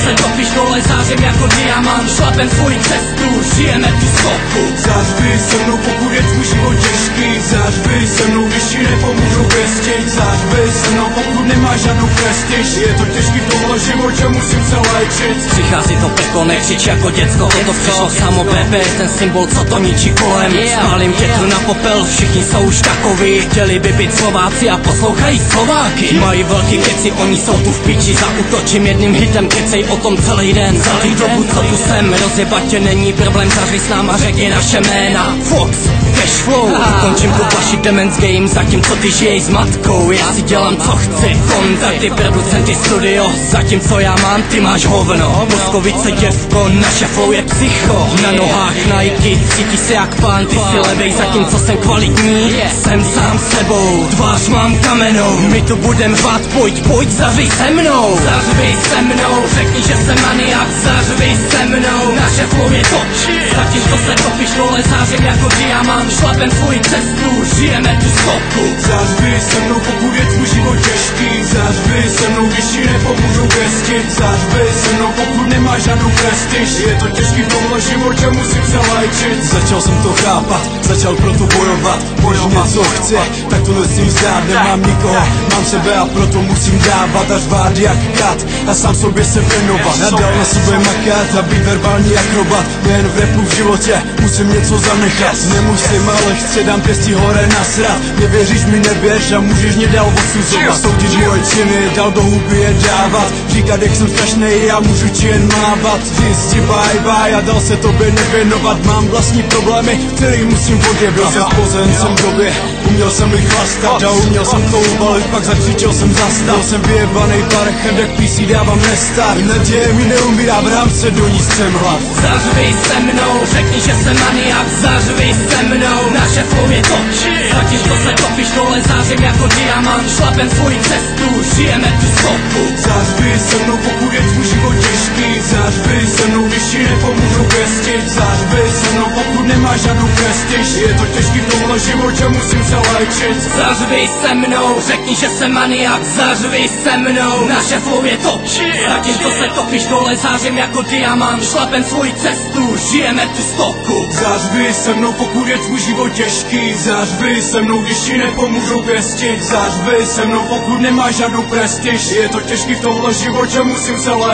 se topíš dole, zářím jako diamant. Šlapem svoji cestu, žijeme tu stopu. Zářby se mnou, pokud je tvůj život těžký. Zářby se mnou, když ti nepomůžou pěstit. Zářby se mnou, pokud nemáš žádnou prestiž. Je to těžký v tomhle životě, musím se léčit. Přichází to peklo, nekřič jako děcko. To přišlo samo, BBS, ten symbol, co to ničí kolem. Spálím tětru na popel, všichni jsou už takoví. Chtěli by být Slováci a poslouchají Slováky. Mají velký keci, oni jsou tu v piči. Zaútočím jedným hitem, kecej o tom celý den. Celý dobu, co tu jsem, rozjebat tě není problém. Zařvi s náma, řekni naše jména. Fox, Cashflow, končím tu vaši Demence Game. Zatímco ty žijej s matkou, já si dělám co chci. Kontakty, producenty, studio, zatímco já mám, ty máš hovno. Moskovice děvko, naše flow je psycho. Na nohách Nike, cítí se jak pán. Ty si levej, zatímco jsem kvalitní. Jsem sám sebou, tvář mám kamenou. My tu budem řvát, pojď, zařvi se mnou. Zařvi se mnou, řekni, že jsem maniak. Zařvi se mnou, naše flow je top. Zatímco se topíš dole, zářím jako diamant. Šlapem svoji cestu, žijeme tu stopu. Zářby se mnou, pokud je tvůj život těžký. Zářby se mnou, když ti nepomůžou pěstit. Zářby se mnou, pokud nemáš žádnou prestiž. Je to těžký v tomhle životě, musím se léčit. Začal jsem to chápat, začal proto bojovat. Když něco chci, tak to nesmím vzdát. Nemám nikoho, mám sebe a proto musím dávat a řvát jak kat a sám sobě se věnovat. Nadal na sobě makat a být verbální akrobat. Nejen v rapu, v životě musím něco zanechat. Nemusím, ale chci, dám pěstí hore nasrat. Nevěříš mi, nevěř a můžeš mě dál odsuzovat. Soudíš moje činy, dál do huby je dávat. Říkat, jak jsem strašnej, já můžu ti jen mávat. Říct ti bye bye a dál se tobě nevěnovat. Mám vlastní problémy, který musím odjebit. Jsem pozen, jsem v době, uměl jsem jich chlastat a uměl jsem to uvalit, pak zakřičel jsem zastav. Jsem vyjebanej parchem, jak PC dávám nestart. Naděje mi neumírá, vrám se do ní jsem hlav. Zařvi se mnou, řekni, že jsem maniak. Zařvi se mnou, naše flow je top. Zatímco se topíš dole, zářím jako diamant. Šlapem svoji cestu, žijeme tu stopu. Zářby se mnou, pokud je tvůj život těžký. Zářby se mnou, když ti nepomůžou pěstit. Zářby se mnou, pokud nemáš žádnou prestiž. Je to těžký v tomhle životě, musím se léčit. Zařvi se mnou, řekni, že jsem maniak. Zařvi se mnou, naše flow je top. Zatímco se topíš dole, zářím jako diamant. Šlapem svoji cestu, žijeme tu stopu. Zářby se mnou, pokud je tvůj život těžký. Zářby se mnou, když ti nepomůžou pěstit. Zářby se mnou, pokud nemáš žádnou prestiž. Je to těžký v tomhle životě, musím se léčit.